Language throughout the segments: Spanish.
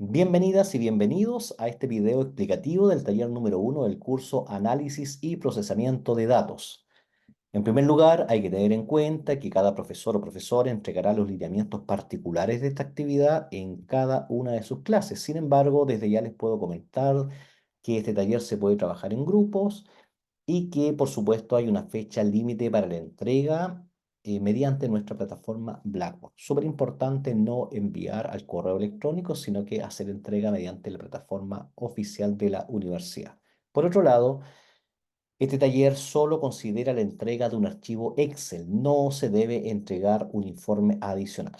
Bienvenidas y bienvenidos a este video explicativo del taller número 1 del curso Análisis y Procesamiento de Datos. En primer lugar, hay que tener en cuenta que cada profesor o profesora entregará los lineamientos particulares de esta actividad en cada una de sus clases. Sin embargo, desde ya les puedo comentar que este taller se puede trabajar en grupos y que por supuesto hay una fecha límite para la entrega mediante nuestra plataforma Blackboard. Súper importante no enviar al correo electrónico, sino que hacer entrega mediante la plataforma oficial de la universidad. Por otro lado, este taller solo considera la entrega de un archivo Excel, no se debe entregar un informe adicional.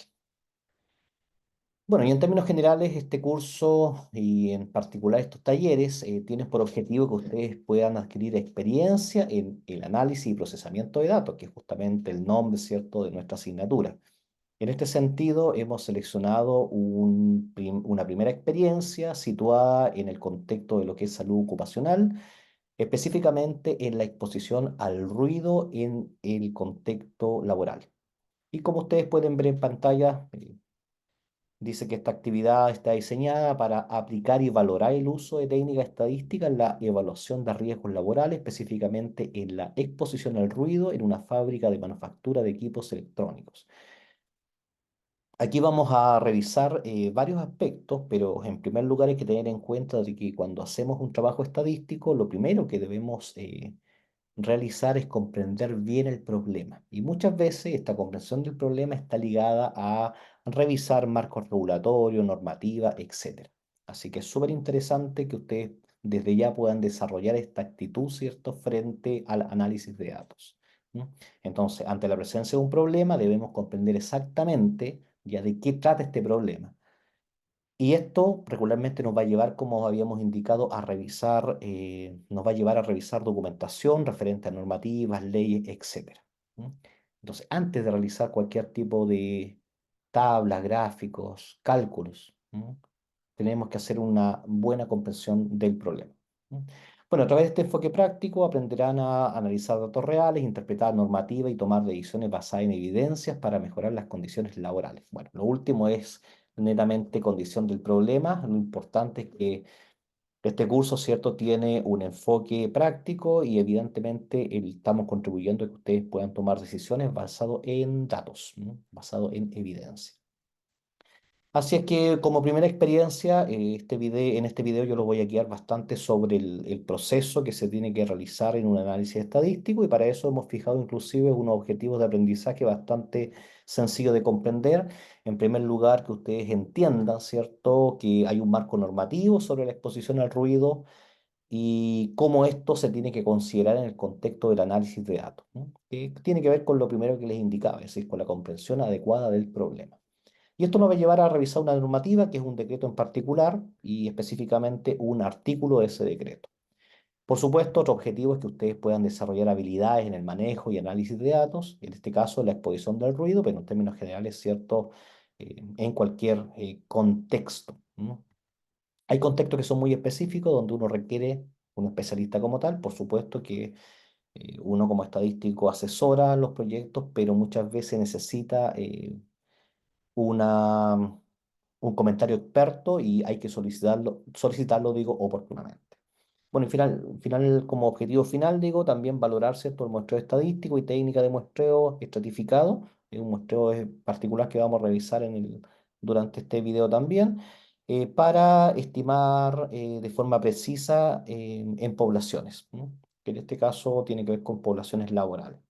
Bueno, y en términos generales, este curso y en particular estos talleres tienen por objetivo que ustedes puedan adquirir experiencia en el análisis y procesamiento de datos, que es justamente el nombre, ¿cierto?, de nuestra asignatura. En este sentido, hemos seleccionado una primera experiencia situada en el contexto de lo que es salud ocupacional, específicamente en la exposición al ruido en el contexto laboral. Y como ustedes pueden ver en pantalla, dice que esta actividad está diseñada para aplicar y valorar el uso de técnicas estadísticas en la evaluación de riesgos laborales, específicamente en la exposición al ruido en una fábrica de manufactura de equipos electrónicos. Aquí vamos a revisar varios aspectos, pero en primer lugar hay que tener en cuenta de que cuando hacemos un trabajo estadístico, lo primero que debemos realizar es comprender bien el problema. Y muchas veces esta comprensión del problema está ligada a revisar marcos regulatorios, normativa, etcétera. Así que es súper interesante que ustedes desde ya puedan desarrollar esta actitud, ¿cierto?, frente al análisis de datos. ¿No? Entonces, ante la presencia de un problema, debemos comprender exactamente ya de qué trata este problema. Y esto regularmente nos va a llevar, como habíamos indicado, a revisar, nos va a llevar a revisar documentación referente a normativas, leyes, etcétera. ¿Mm? Entonces, antes de realizar cualquier tipo de tablas, gráficos, cálculos, tenemos que hacer una buena comprensión del problema. ¿Mm? Bueno, a través de este enfoque práctico aprenderán a analizar datos reales, interpretar normativa y tomar decisiones basadas en evidencias para mejorar las condiciones laborales. Bueno, lo último es netamente condición del problema. Lo importante es que este curso, ¿cierto?, tiene un enfoque práctico y evidentemente estamos contribuyendo a que ustedes puedan tomar decisiones basado en datos, ¿no?, basado en evidencia. Así es que como primera experiencia, en este video yo los voy a guiar bastante sobre el proceso que se tiene que realizar en un análisis estadístico y para eso hemos fijado inclusive unos objetivos de aprendizaje bastante sencillos de comprender. En primer lugar, que ustedes entiendan, ¿cierto?, que hay un marco normativo sobre la exposición al ruido y cómo esto se tiene que considerar en el contexto del análisis de datos, ¿no? Que tiene que ver con lo primero que les indicaba, es decir, con la comprensión adecuada del problema. Y esto nos va a llevar a revisar una normativa, que es un decreto en particular y específicamente un artículo de ese decreto. Por supuesto, otro objetivo es que ustedes puedan desarrollar habilidades en el manejo y análisis de datos, en este caso la exposición del ruido, pero en términos generales, ¿cierto?, en cualquier contexto. Hay contextos que son muy específicos, donde uno requiere un especialista como tal. Por supuesto que uno como estadístico asesora los proyectos, pero muchas veces necesita una, un comentario experto y hay que solicitarlo, digo, oportunamente. Bueno, y como objetivo final, digo, también valorar, ¿cierto?, el muestreo estadístico y técnica de muestreo estratificado. Es un muestreo particular que vamos a revisar durante este video también, para estimar de forma precisa en poblaciones, ¿no?, que en este caso tiene que ver con poblaciones laborales.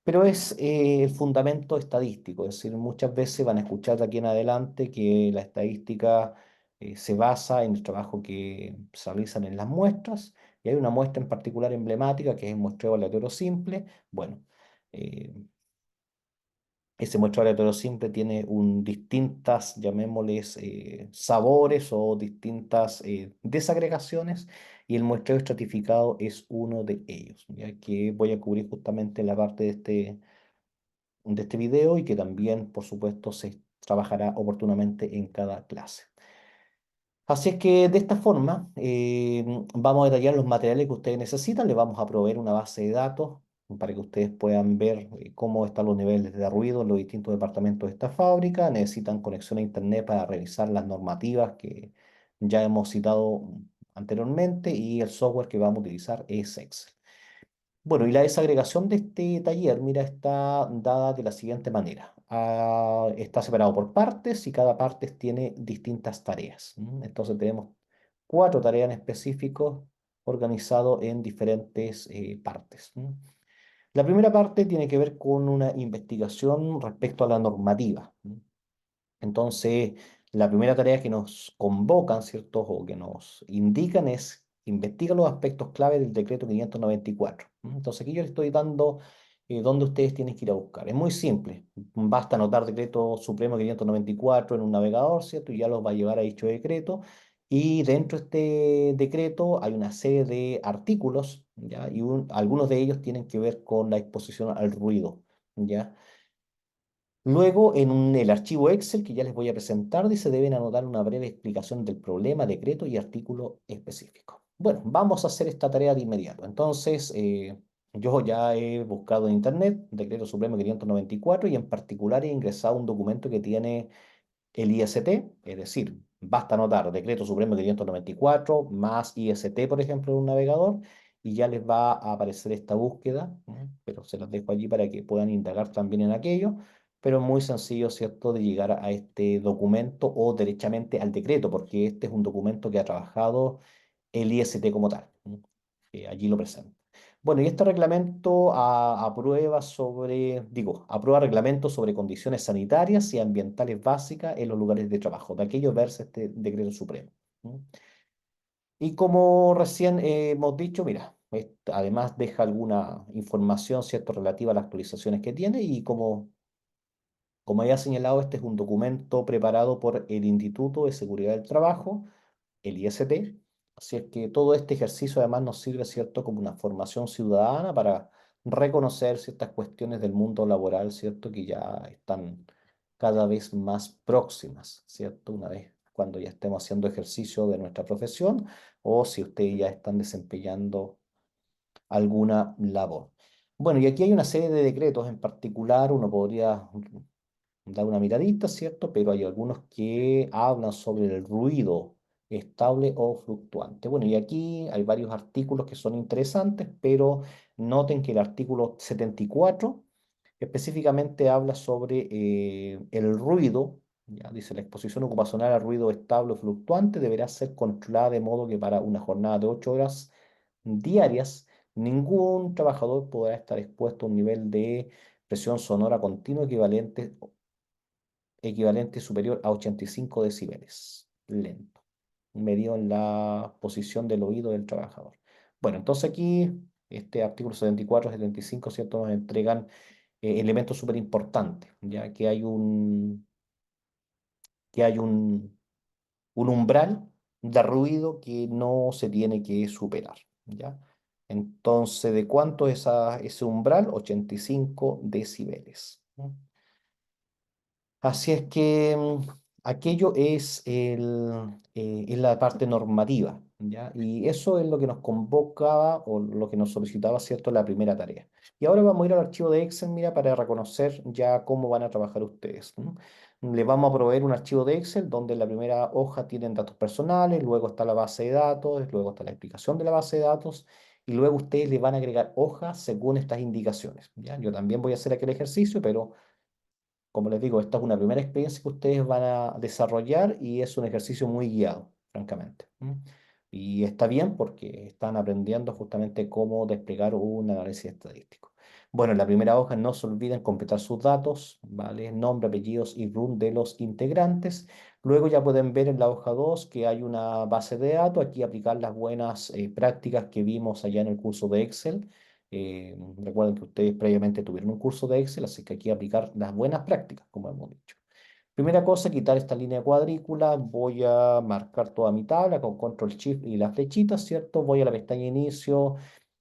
Pero es el fundamento estadístico, es decir, muchas veces van a escuchar de aquí en adelante que la estadística se basa en el trabajo que se realizan en las muestras, y hay una muestra en particular emblemática que es el muestreo aleatorio simple. Bueno, eh, ese muestreo aleatorio simple tiene distintas, llamémosles, sabores o distintas desagregaciones, y el muestreo estratificado es uno de ellos, ya que voy a cubrir justamente la parte de este video y que también, por supuesto, se trabajará oportunamente en cada clase. Así es que de esta forma vamos a detallar los materiales que ustedes necesitan. Les vamos a proveer una base de datos para que ustedes puedan ver cómo están los niveles de ruido en los distintos departamentos de esta fábrica. Necesitan conexión a Internet para revisar las normativas que ya hemos citado anteriormente y el software que vamos a utilizar es Excel. Bueno, y la desagregación de este taller, mira, está dada de la siguiente manera. Está separado por partes y cada parte tiene distintas tareas. Entonces tenemos 4 tareas en específico organizado en diferentes partes. La primera parte tiene que ver con una investigación respecto a la normativa. Entonces, la primera tarea que nos convocan, ¿cierto? O que nos indican es investiga los aspectos clave del decreto 594. Entonces, aquí yo les estoy dando dónde ustedes tienen que ir a buscar. Es muy simple. Basta anotar decreto supremo 594 en un navegador, ¿cierto? Y ya los va a llevar a dicho decreto. Y dentro de este decreto hay una serie de artículos, ¿ya? Y algunos de ellos tienen que ver con la exposición al ruido, ¿ya? Luego, en el archivo Excel que ya les voy a presentar, dice deben anotar una breve explicación del problema, decreto y artículo específico. Bueno, vamos a hacer esta tarea de inmediato. Entonces, yo ya he buscado en Internet Decreto Supremo 594 y en particular he ingresado un documento que tiene el IST, es decir, basta anotar Decreto Supremo 594 más IST, por ejemplo, en un navegador, y ya les va a aparecer esta búsqueda, pero se las dejo allí para que puedan indagar también en aquello, pero es muy sencillo, ¿cierto?, de llegar a este documento o derechamente al decreto, porque este es un documento que ha trabajado el IST como tal. Allí lo presento. Bueno, y este reglamento aprueba reglamentos sobre condiciones sanitarias y ambientales básicas en los lugares de trabajo. De aquello versa este decreto supremo. ¿Mm? Y como recién hemos dicho, mira, además deja alguna información, ¿cierto?, relativa a las actualizaciones que tiene y como ya señalado, este es un documento preparado por el Instituto de Seguridad del Trabajo, el IST. Así es que todo este ejercicio además nos sirve, ¿cierto?, como una formación ciudadana para reconocer ciertas cuestiones del mundo laboral, ¿cierto?, que ya están cada vez más próximas, ¿cierto? Una vez cuando ya estemos haciendo ejercicio de nuestra profesión o si ustedes ya están desempeñando alguna labor. Bueno, y aquí hay una serie de decretos en particular, uno podría dar una miradita, ¿cierto? Pero hay algunos que hablan sobre el ruido estable o fluctuante. Bueno, y aquí hay varios artículos que son interesantes, pero noten que el artículo 74 específicamente habla sobre el ruido, ya dice la exposición ocupacional al ruido estable o fluctuante deberá ser controlada de modo que para una jornada de 8 horas diarias ningún trabajador podrá estar expuesto a un nivel de presión sonora continua equivalente superior a 85 decibeles, lento, medido en la posición del oído del trabajador. Bueno, entonces aquí, este artículo 74 y 75, ¿cierto?, nos entregan elementos súper importantes, ya que hay un umbral de ruido que no se tiene que superar, ¿ya? Entonces, ¿de cuánto es ese umbral? 85 decibeles. ¿No? Así es que aquello es la parte normativa, ¿ya? Y eso es lo que nos convocaba o lo que nos solicitaba, ¿cierto?, la primera tarea. Y ahora vamos a ir al archivo de Excel, mira, para reconocer ya cómo van a trabajar ustedes. ¿No? Le vamos a proveer un archivo de Excel donde en la primera hoja tienen datos personales, luego está la base de datos, luego está la explicación de la base de datos, y luego ustedes le van a agregar hojas según estas indicaciones, ¿ya? Yo también voy a hacer aquel ejercicio, pero como les digo, esta es una primera experiencia que ustedes van a desarrollar y es un ejercicio muy guiado, francamente. Y está bien porque están aprendiendo justamente cómo desplegar un análisis estadístico. Bueno, en la primera hoja no se olviden completar sus datos, ¿vale? Nombre, apellidos y RUN de los integrantes. Luego ya pueden ver en la hoja 2 que hay una base de datos. Aquí aplicar las buenas prácticas que vimos allá en el curso de Excel. Recuerden que ustedes previamente tuvieron un curso de Excel, así que aquí aplicar las buenas prácticas, como hemos dicho. Primera cosa, quitar esta línea cuadrícula. Voy a marcar toda mi tabla con Control Shift y las flechitas, ¿cierto? Voy a la pestaña Inicio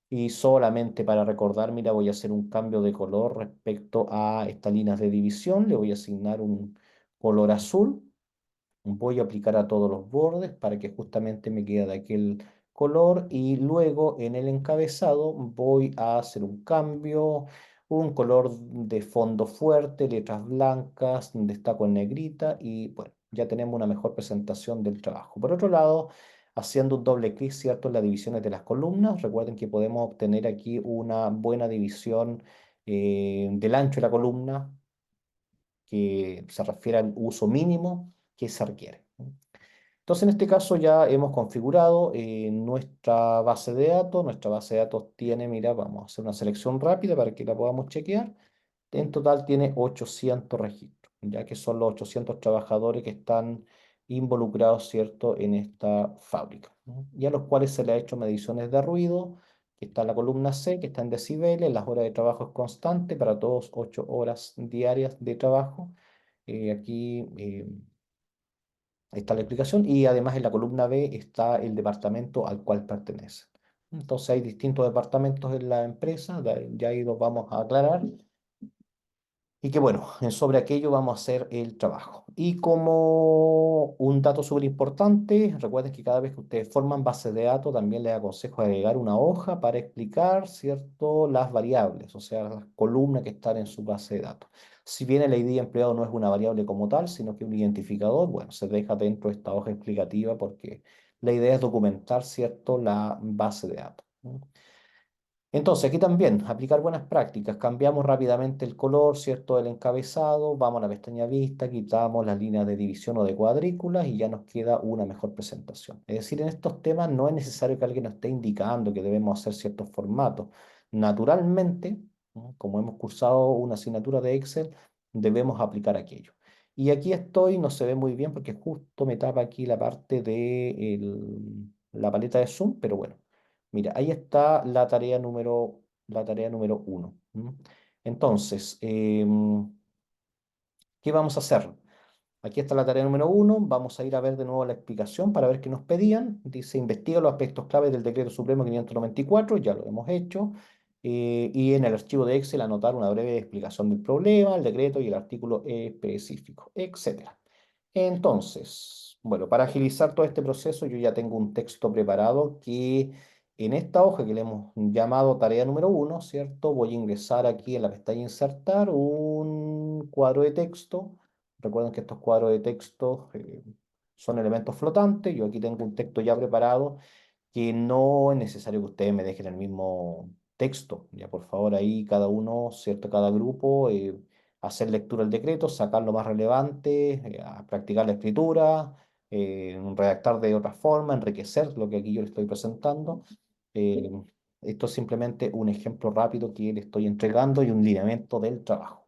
y solamente para recordar, mira, voy a hacer un cambio de color respecto a estas líneas de división. Le voy a asignar un color azul. Voy a aplicar a todos los bordes para que justamente me quede de aquel color y luego en el encabezado voy a hacer un cambio, un color de fondo fuerte, letras blancas, destaco en negrita y bueno, ya tenemos una mejor presentación del trabajo. Por otro lado, haciendo un doble clic, ¿cierto?, en las divisiones de las columnas, recuerden que podemos obtener aquí una buena división del ancho de la columna que se refiere al uso mínimo que se requiere. Entonces, en este caso ya hemos configurado nuestra base de datos. Nuestra base de datos tiene, mira, vamos a hacer una selección rápida para que la podamos chequear. En total tiene 800 registros, ya que son los 800 trabajadores que están involucrados, ¿cierto?, en esta fábrica, ¿no? Y a los cuales se le ha hecho mediciones de ruido, que está en la columna C, que está en decibeles. Las horas de trabajo es constante para todos, 8 horas diarias de trabajo. Aquí está la explicación y además en la columna B está el departamento al cual pertenece. Entonces hay distintos departamentos en la empresa, ya ahí los vamos a aclarar. Y que bueno, sobre aquello vamos a hacer el trabajo. Y como un dato súper importante, recuerden que cada vez que ustedes forman bases de datos, también les aconsejo agregar una hoja para explicar, ¿cierto?, las variables, o sea, las columnas que están en su base de datos. Si bien el ID empleado no es una variable como tal, sino que un identificador, bueno, se deja dentro de esta hoja explicativa porque la idea es documentar, ¿cierto?, la base de datos. Entonces, aquí también, aplicar buenas prácticas. Cambiamos rápidamente el color, ¿cierto?, del encabezado, vamos a la pestaña vista, quitamos las líneas de división o de cuadrículas y ya nos queda una mejor presentación. Es decir, en estos temas no es necesario que alguien nos esté indicando que debemos hacer ciertos formatos. Naturalmente, ¿no?, como hemos cursado una asignatura de Excel, debemos aplicar aquello. Y aquí estoy, no se ve muy bien porque justo me tapa aquí la parte de la paleta de zoom, pero bueno. Mira, ahí está la tarea número uno. Entonces, ¿qué vamos a hacer? Aquí está la tarea número uno. Vamos a ir a ver de nuevo la explicación para ver qué nos pedían. Dice, investiga los aspectos claves del Decreto Supremo 594. Ya lo hemos hecho. Y en el archivo de Excel anotar una breve explicación del problema, el decreto y el artículo específico, etcétera. Entonces, bueno, para agilizar todo este proceso, yo ya tengo un texto preparado que en esta hoja que le hemos llamado tarea número uno, ¿cierto? Voy a ingresar aquí en la pestaña Insertar un cuadro de texto. Recuerden que estos cuadros de texto son elementos flotantes. Yo aquí tengo un texto ya preparado que no es necesario que ustedes me dejen el mismo texto. Ya, por favor, ahí cada uno, ¿cierto? Cada grupo, hacer lectura del decreto, sacar lo más relevante, a practicar la escritura, redactar de otra forma, enriquecer lo que aquí yo les estoy presentando. Eh, Esto es simplemente un ejemplo rápido que le estoy entregando y un lineamiento del trabajo.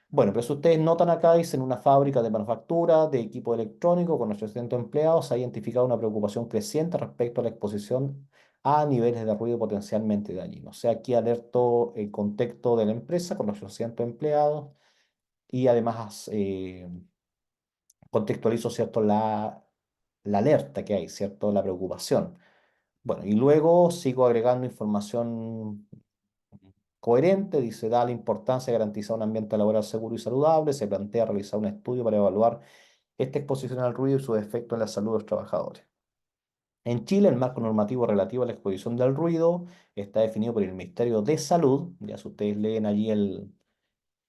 Bueno, pero si ustedes notan acá, dicen una fábrica de manufactura de equipo electrónico con 800 empleados, se ha identificado una preocupación creciente respecto a la exposición a niveles de ruido potencialmente dañinos. O sea, aquí alerto el contexto de la empresa con los 800 empleados y además contextualizo, ¿cierto?, la alerta que hay, ¿cierto?, la preocupación. Bueno, y luego sigo agregando información coherente, dice, da la importancia de garantizar un ambiente laboral seguro y saludable, se plantea realizar un estudio para evaluar esta exposición al ruido y sus efectos en la salud de los trabajadores. En Chile, el marco normativo relativo a la exposición del ruido está definido por el Ministerio de Salud. Ya si ustedes leen allí el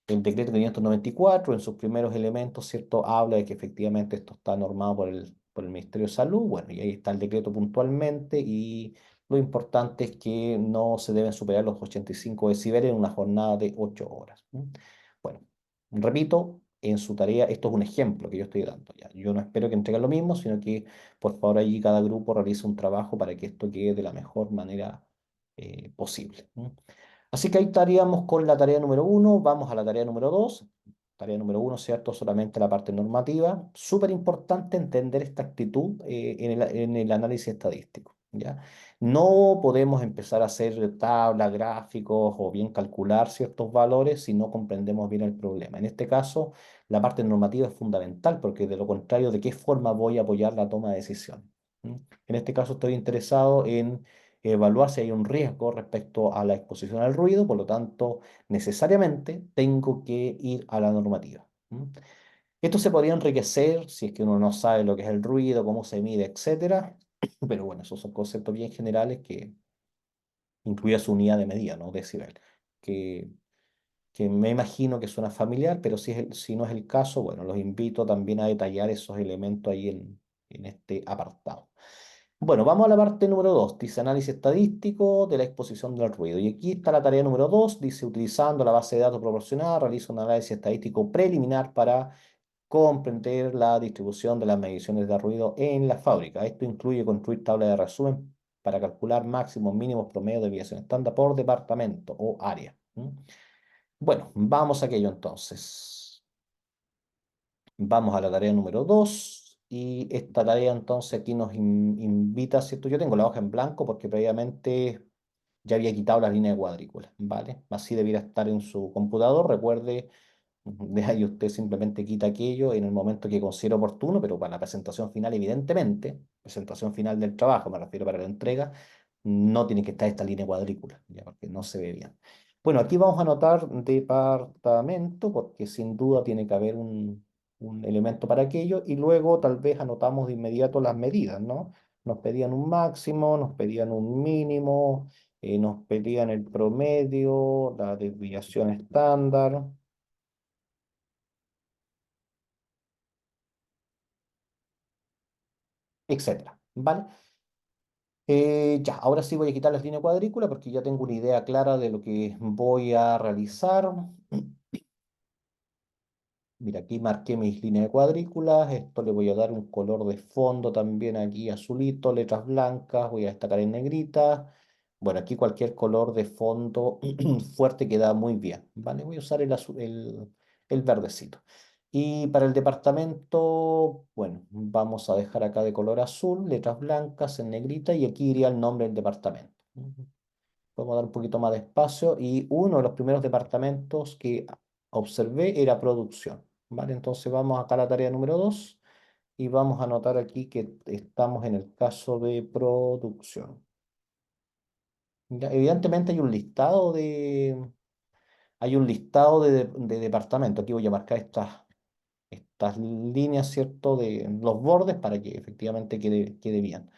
decreto 594, en sus primeros elementos, ¿cierto?, habla de que efectivamente esto está normado por el Ministerio de Salud. Bueno, y ahí está el decreto puntualmente y lo importante es que no se deben superar los 85 decibeles en una jornada de 8 horas. Bueno, repito, en su tarea, esto es un ejemplo que yo estoy dando ya. Yo no espero que entreguen lo mismo, sino que por favor allí cada grupo realice un trabajo para que esto quede de la mejor manera posible. Así que ahí estaríamos con la tarea número uno. Vamos a la tarea número dos. Tarea número uno, ¿cierto? Solamente la parte normativa. Súper importante entender esta actitud en el análisis estadístico, ¿ya? No podemos empezar a hacer tablas, gráficos o bien calcular ciertos valores si no comprendemos bien el problema. En este caso, la parte normativa es fundamental porque de lo contrario, ¿de qué forma voy a apoyar la toma de decisión? En este caso, estoy interesado en evaluar si hay un riesgo respecto a la exposición al ruido, por lo tanto, necesariamente tengo que ir a la normativa. Esto se podría enriquecer si es que uno no sabe lo que es el ruido, cómo se mide, etcétera, pero bueno, esos son conceptos bien generales que incluye su unidad de medida, ¿no? Decibel, que, que me imagino que suena familiar, pero si no es el caso, bueno, los invito también a detallar esos elementos ahí en este apartado. Bueno, vamos a la parte número 2. Dice análisis estadístico de la exposición del ruido. Y aquí está la tarea número 2. Dice, utilizando la base de datos proporcionada, realiza un análisis estadístico preliminar para comprender la distribución de las mediciones de ruido en la fábrica. Esto incluye construir tablas de resumen para calcular máximos, mínimos, promedio de desviación estándar por departamento o área. ¿Mm? Bueno, vamos a aquello entonces. Vamos a la tarea número 2 y esta tarea entonces aquí nos invita, ¿cierto? Yo tengo la hoja en blanco porque previamente ya había quitado la línea de cuadrícula, ¿vale? Así debiera estar en su computador. Recuerde, de ahí usted simplemente quita aquello en el momento que considere oportuno, pero para la presentación final, evidentemente, presentación final del trabajo, me refiero para la entrega, no tiene que estar esta línea cuadrícula, ya, porque no se ve bien. Bueno, aquí vamos a anotar departamento, porque sin duda tiene que haber un elemento para aquello, y luego tal vez anotamos de inmediato las medidas, ¿no? Nos pedían un máximo, nos pedían un mínimo, nos pedían el promedio, la desviación estándar, etcétera, ¿vale? Ya, ahora sí voy a quitar las líneas cuadrícula porque ya tengo una idea clara de lo que voy a realizar. Mira, aquí marqué mis líneas de cuadrículas. Esto le voy a dar un color de fondo también aquí azulito, letras blancas. Voy a destacar en negrita. Bueno, aquí cualquier color de fondo fuerte queda muy bien, ¿vale? Voy a usar el verdecito. Y para el departamento, bueno, vamos a dejar acá de color azul, letras blancas en negrita y aquí iría el nombre del departamento. Podemos dar un poquito más de espacio y uno de los primeros departamentos que observé era producción, ¿vale? Entonces vamos acá a la tarea número 2 y vamos a anotar aquí que estamos en el caso de producción. Ya, evidentemente hay un listado de departamentos. Aquí voy a marcar estas líneas, ¿cierto? De los bordes para que efectivamente quede bien.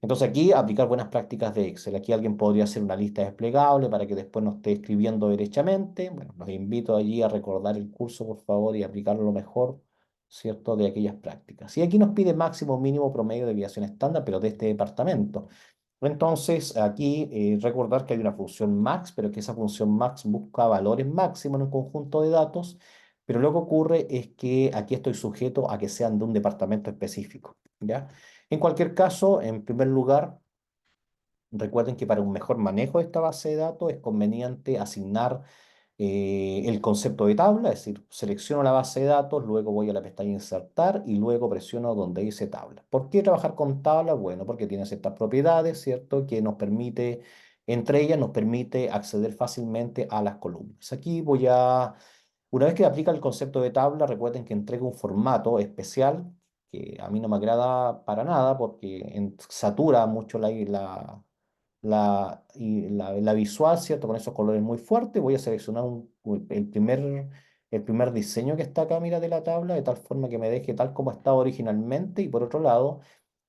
Entonces aquí aplicar buenas prácticas de Excel. Aquí alguien podría hacer una lista desplegable para que después no esté escribiendo derechamente. Bueno, los invito allí a recordar el curso, por favor, y aplicarlo lo mejor, ¿cierto? De aquellas prácticas. Y aquí nos pide máximo, mínimo, promedio de desviación estándar, pero de este departamento. Entonces, aquí recordar que hay una función max, pero que esa función max busca valores máximos en un conjunto de datos, pero lo que ocurre es que aquí estoy sujeto a que sean de un departamento específico, ¿ya? En cualquier caso, en primer lugar, recuerden que para un mejor manejo de esta base de datos es conveniente asignar el concepto de tabla, es decir, selecciono la base de datos, luego voy a la pestaña insertar y luego presiono donde dice tabla. ¿Por qué trabajar con tabla? Bueno, porque tiene ciertas propiedades, ¿cierto? Que nos permite, entre ellas nos permite acceder fácilmente a las columnas. Una vez que aplica el concepto de tabla, recuerden que entrega un formato especial que a mí no me agrada para nada porque satura mucho la visual, ¿cierto? Con esos colores muy fuertes. Voy a seleccionar el primer diseño que está acá, mira, de la tabla, de tal forma que me deje tal como estaba originalmente. Y por otro lado,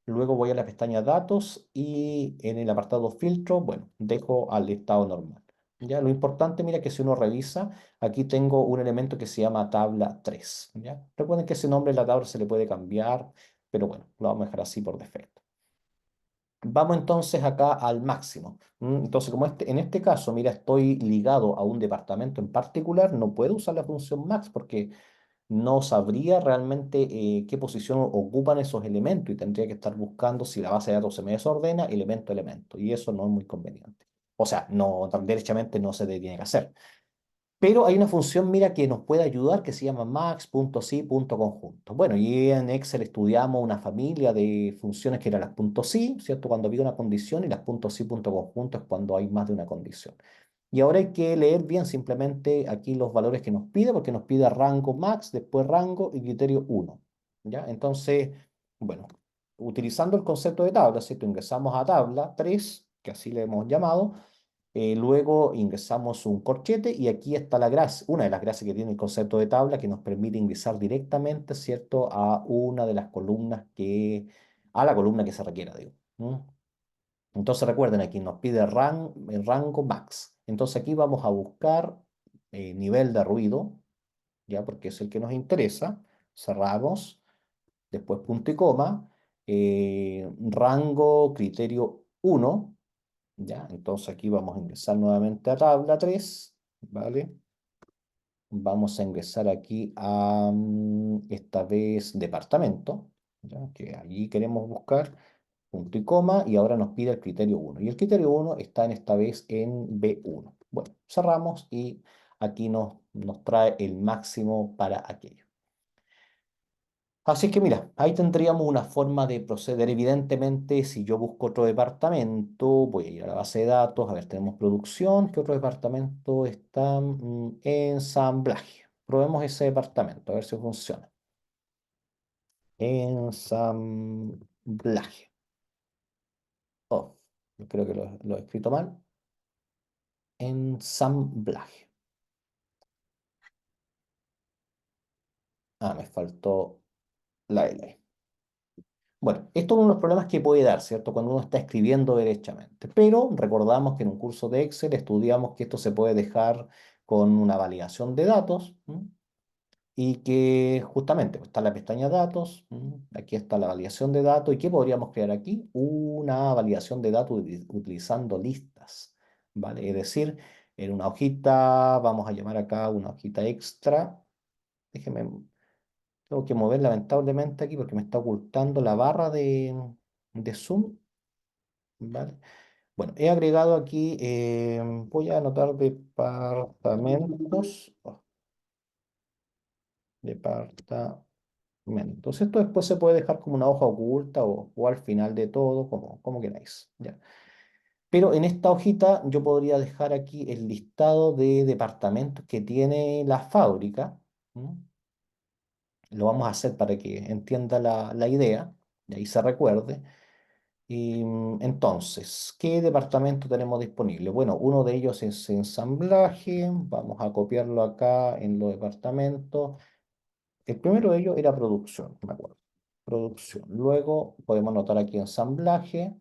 luego voy a la pestaña Datos y en el apartado Filtro, bueno, dejo al listado normal. Ya, lo importante, mira, que si uno revisa, aquí tengo un elemento que se llama tabla 3. ¿Ya? Recuerden que ese nombre de la tabla se le puede cambiar, pero bueno, lo vamos a dejar así por defecto. Vamos entonces acá al máximo. Entonces, como en este caso, mira, estoy ligado a un departamento en particular, no puedo usar la función max porque no sabría realmente qué posición ocupan esos elementos y tendría que estar buscando si la base de datos se me desordena, elemento a elemento, y eso no es muy conveniente. O sea, no, derechamente no se tiene que hacer. Pero hay una función, mira, que nos puede ayudar que se llama max.si.conjunto. Bueno, y en Excel estudiamos una familia de funciones que eran las .si, ¿cierto? Cuando había una condición y las .si.conjunto es cuando hay más de una condición. Y ahora hay que leer bien simplemente aquí los valores que nos pide, porque nos pide rango max, después rango y criterio uno. ¿Ya? Entonces, bueno, utilizando el concepto de tabla, ¿cierto? Ingresamos a tabla 3, que así le hemos llamado. Luego ingresamos un corchete y aquí está la gracia, una de las gracias que tiene el concepto de tabla que nos permite ingresar directamente, ¿cierto?, a una de las columnas que a la columna que se requiera, digo. Entonces recuerden, aquí nos pide el rango max. Entonces aquí vamos a buscar nivel de ruido, ya porque es el que nos interesa. Cerramos, después punto y coma, rango criterio uno, ya. Entonces aquí vamos a ingresar nuevamente a tabla 3, ¿vale? Vamos a ingresar aquí a, esta vez, departamento, ¿ya? Que allí queremos buscar punto y coma, y ahora nos pide el criterio uno. Y el criterio uno está en esta vez en B1. Bueno, cerramos y aquí nos trae el máximo para aquello. Así que mira, ahí tendríamos una forma de proceder. Evidentemente, si yo busco otro departamento, voy a ir a la base de datos, a ver, tenemos producción, ¿qué otro departamento está? Ensamblaje. Probemos ese departamento, a ver si funciona. Ensamblaje. Oh, yo creo que lo he escrito mal. Ensamblaje. Ah, me faltó la L. Bueno, esto es uno de los problemas que puede dar, ¿cierto? Cuando uno está escribiendo derechamente. Pero recordamos que en un curso de Excel estudiamos que esto se puede dejar con una validación de datos, ¿m? Y que justamente pues, está la pestaña datos, aquí está la validación de datos. ¿Y qué podríamos crear aquí? Una validación de datos utilizando listas, ¿vale? Es decir, en una hojita, vamos a llamar acá una hojita extra. Déjeme, tengo que mover lamentablemente aquí porque me está ocultando la barra de zoom, ¿vale? Bueno, he agregado aquí, voy a anotar departamentos, departamentos. Esto después se puede dejar como una hoja oculta o al final de todo, como queráis, ¿ya? Pero en esta hojita yo podría dejar aquí el listado de departamentos que tiene la fábrica. ¿M? Lo vamos a hacer para que entienda la idea y ahí se recuerde. Y entonces, ¿qué departamento tenemos disponible? Bueno, uno de ellos es ensamblaje. Vamos a copiarlo acá en los departamentos. El primero de ellos era producción, me acuerdo. Producción. Luego podemos anotar aquí ensamblaje.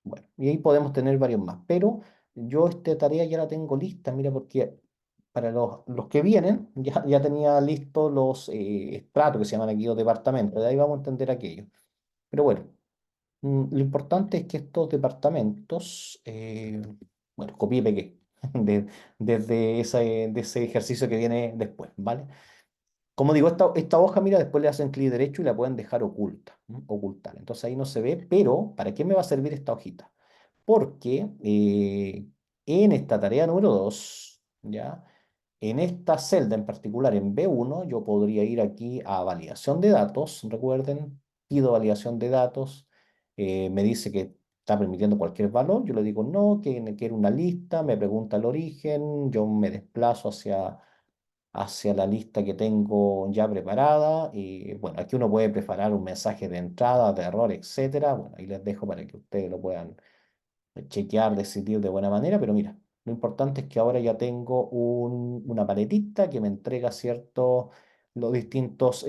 Bueno, y ahí podemos tener varios más. Pero yo esta tarea ya la tengo lista, mira, porque para los que vienen ya tenía listos los estratos que se llaman aquí los departamentos. De ahí vamos a entender aquello. Pero bueno. Lo importante es que estos departamentos, bueno, copié y pegué de- desde de ese ejercicio que viene después, ¿vale? Como digo, esta hoja, mira, después le hacen clic derecho y la pueden dejar oculta, ocultar. Entonces ahí no se ve, pero ¿para qué me va a servir esta hojita? Porque en esta tarea número 2, ¿ya? En esta celda en particular, en B1, yo podría ir aquí a validación de datos. Recuerden, pido validación de datos. Me dice que está permitiendo cualquier valor. Yo le digo no, que quiero una lista. Me pregunta el origen. Yo me desplazo hacia la lista que tengo ya preparada. Y bueno, aquí uno puede preparar un mensaje de entrada, de error, etcétera. Bueno, ahí les dejo para que ustedes lo puedan chequear, decidir de buena manera, pero mira, lo importante es que ahora ya tengo una paletita que me entrega ciertos, los distintos,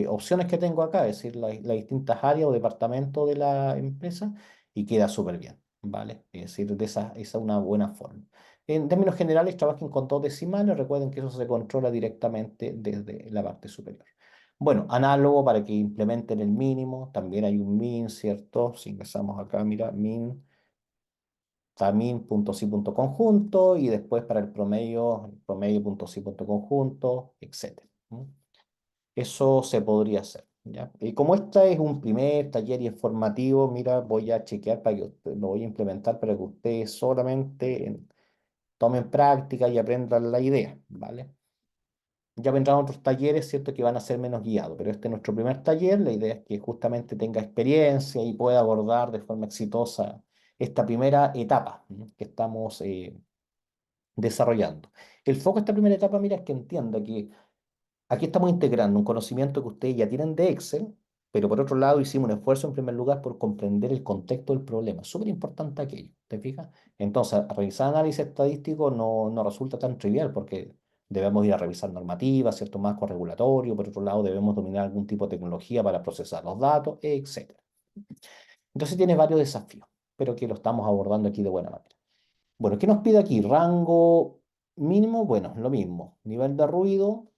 opciones que tengo acá, es decir, las distintas áreas o departamentos de la empresa, y queda súper bien, ¿vale? Es decir, esa es una buena forma. En términos generales, trabajen con dos decimales, recuerden que eso se controla directamente desde la parte superior. Bueno, análogo para que implementen el mínimo, también hay un min, ¿cierto? Si ingresamos acá, mira, min, está min.si.conjunto, y después para el promedio.si.conjunto, etcétera. Eso se podría hacer, ¿ya? Y como esta es un primer taller informativo, mira, voy a chequear para que lo voy a implementar para que ustedes solamente tomen práctica y aprendan la idea, ¿vale? Ya vendrán otros talleres, ¿cierto?, que van a ser menos guiados, pero este es nuestro primer taller. La idea es que justamente tenga experiencia y pueda abordar de forma exitosa esta primera etapa, que estamos desarrollando. El foco de esta primera etapa, mira, es que entienda que aquí estamos integrando un conocimiento que ustedes ya tienen de Excel, pero por otro lado hicimos un esfuerzo en primer lugar por comprender el contexto del problema. Súper importante aquello, ¿te fijas? Entonces, realizar análisis estadístico no resulta tan trivial porque debemos ir a revisar normativas, cierto marco regulatorio, por otro lado debemos dominar algún tipo de tecnología para procesar los datos, etcétera. Entonces tiene varios desafíos, pero que lo estamos abordando aquí de buena manera. Bueno, ¿qué nos pide aquí? Rango mínimo, bueno, lo mismo. Nivel de ruido,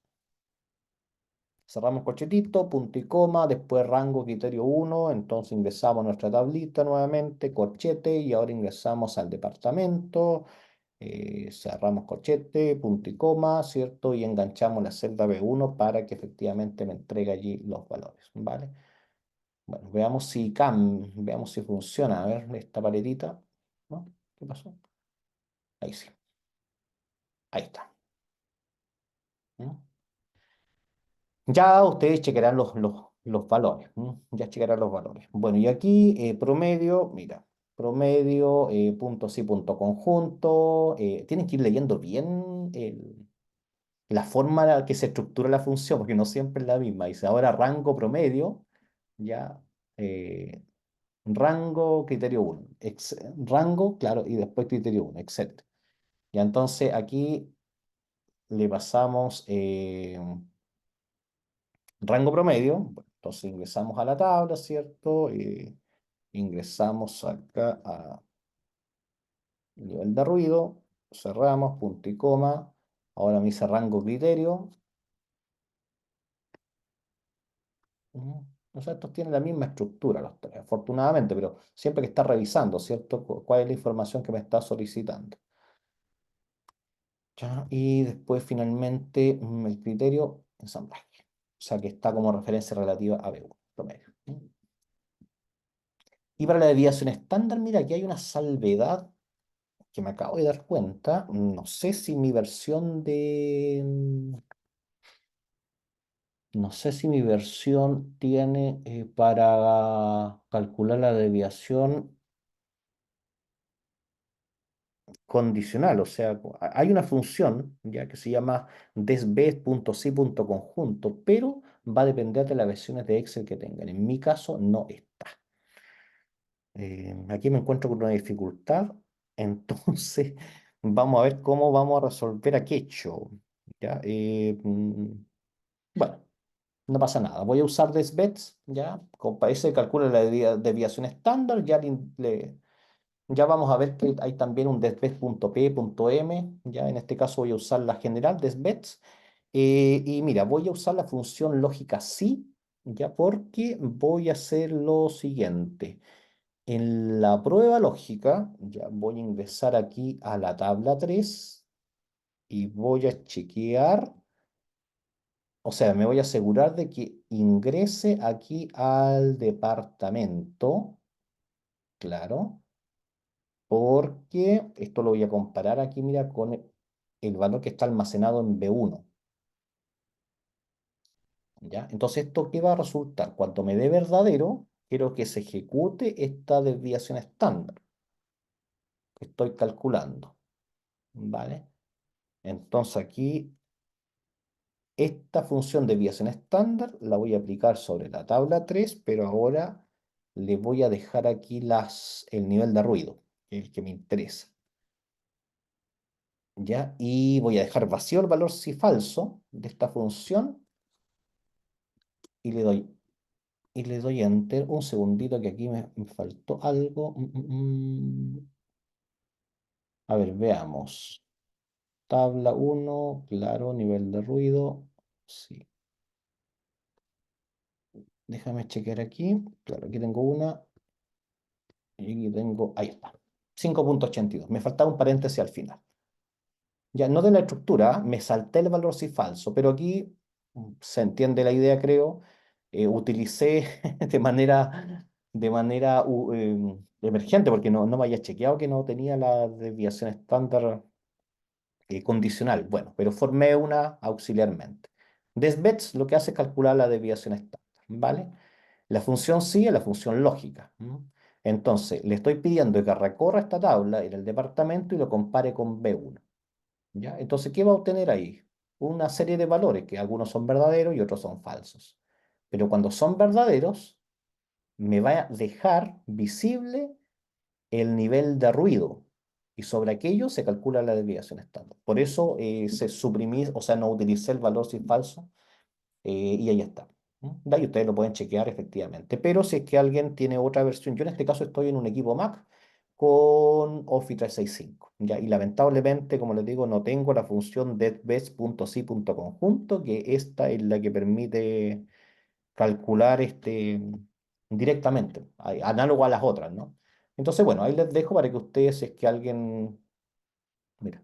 cerramos corchetito, punto y coma, después rango criterio 1, entonces ingresamos a nuestra tablita nuevamente, corchete, y ahora ingresamos al departamento, cerramos corchete, punto y coma, ¿cierto? Y enganchamos la celda B1 para que efectivamente me entregue allí los valores, ¿vale? Bueno, veamos si funciona. A ver, esta paletita, ¿no? ¿Qué pasó? Ahí sí, ahí está. ¿No? Ya ustedes checarán los valores. ¿No? Ya checarán los valores. Bueno, y aquí promedio, mira, promedio, punto sí, punto conjunto. Tienen que ir leyendo bien la forma en la que se estructura la función, porque no siempre es la misma. Dice ahora rango promedio, ya, eh, rango criterio 1, rango, claro, y después criterio 1, etc. Ya entonces aquí le pasamos rango promedio. Bueno, entonces ingresamos a la tabla, ¿cierto? Ingresamos acá a nivel de ruido, cerramos, punto y coma. Ahora me dice rango criterio. Ujú. O sea, estos tienen la misma estructura los tres, afortunadamente, pero siempre que está revisando, ¿cierto? ¿Cuál es la información que me está solicitando? ¿Ya? Y después finalmente el criterio ensamblaje. O sea, que está como referencia relativa a B1, promedio. Y para la desviación estándar, mira, aquí hay una salvedad que me acabo de dar cuenta. No sé si mi versión no sé si mi versión tiene para calcular la desviación condicional. O sea, hay una función ya que se llama desbest.si.conjunto, pero va a depender de las versiones de Excel que tengan. En mi caso no está. Aquí me encuentro con una dificultad, entonces vamos a ver cómo vamos a resolver aquello. ¿Ya? Bueno, no pasa nada. Voy a usar desbets, ¿ya? Como para eso calcula la desviación estándar, ya vamos a ver que hay también un desbets.p.m, ¿ya? En este caso voy a usar la general desbets. Y mira, voy a usar la función lógica sí, ¿ya? Porque voy a hacer lo siguiente. En la prueba lógica, ya voy a ingresar aquí a la tabla 3 y voy a chequear, o sea, me voy a asegurar de que ingrese aquí al departamento, claro, porque esto lo voy a comparar aquí, mira, con el valor que está almacenado en B1, ¿ya? Entonces, ¿esto qué va a resultar? Cuando me dé verdadero, quiero que se ejecute esta desviación estándar que estoy calculando, ¿vale? Entonces aquí esta función de desviación estándar la voy a aplicar sobre la tabla 3, pero ahora le voy a dejar aquí el nivel de ruido, que es el que me interesa. ¿Ya? Y voy a dejar vacío el valor si falso de esta función y le doy enter. Un segundito que aquí me faltó algo. A ver, veamos. Tabla 1, claro, nivel de ruido. Sí. Déjame chequear aquí. Claro, aquí tengo una. Y aquí tengo, ahí está, 5.82. Me faltaba un paréntesis al final. Ya, no de la estructura, me salté el valor si falso, pero aquí se entiende la idea, creo. Utilicé de manera emergente, porque no me había chequeado que no tenía la desviación estándar condicional. Bueno, pero formé una auxiliarmente. Desbets lo que hace es calcular la desviación estándar, ¿vale? La función sí es la función lógica. ¿M? Entonces, le estoy pidiendo que recorra esta tabla en el departamento y lo compare con B1. ¿Ya? Entonces, ¿qué va a obtener ahí? Una serie de valores, que algunos son verdaderos y otros son falsos. Pero cuando son verdaderos, me va a dejar visible el nivel de ruido. Y sobre aquello se calcula la desviación estándar. Por eso se suprimí, o sea, no utilicé el valor si es falso, y ahí está. De ahí ustedes lo pueden chequear efectivamente. Pero si es que alguien tiene otra versión, yo en este caso estoy en un equipo Mac con Office 365, ¿ya? Y lamentablemente, como les digo, no tengo la función detbest.si.conjunto, que esta es la que permite calcular directamente, análogo a las otras, ¿no? Entonces, bueno, ahí les dejo para que ustedes, si es que alguien, mira,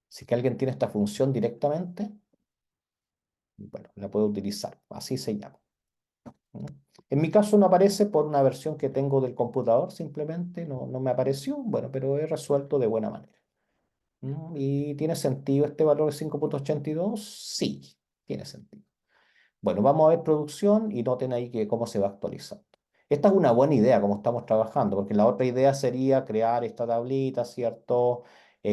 si es que alguien tiene esta función directamente, bueno, la puede utilizar. Así se llama. ¿No? En mi caso no aparece por una versión que tengo del computador, simplemente no me apareció, bueno, pero he resuelto de buena manera. ¿No? ¿Y tiene sentido este valor de 5,82? Sí, tiene sentido. Bueno, vamos a ver producción y noten ahí que cómo se va actualizando. Esta es una buena idea, como estamos trabajando, porque la otra idea sería crear esta tablita, ¿cierto?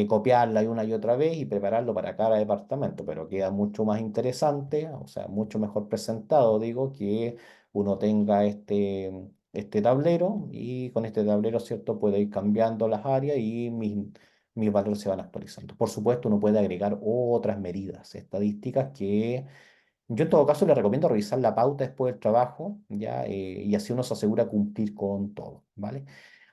Copiarla y una y otra vez y prepararlo para cada departamento, pero queda mucho más interesante, o sea, mucho mejor presentado, digo, que uno tenga este tablero y con este tablero, ¿cierto? Puede ir cambiando las áreas y mis valores se van actualizando. Por supuesto, uno puede agregar otras medidas estadísticas que yo en todo caso le recomiendo revisar la pauta después del trabajo, ¿ya? Y así uno se asegura cumplir con todo, ¿vale?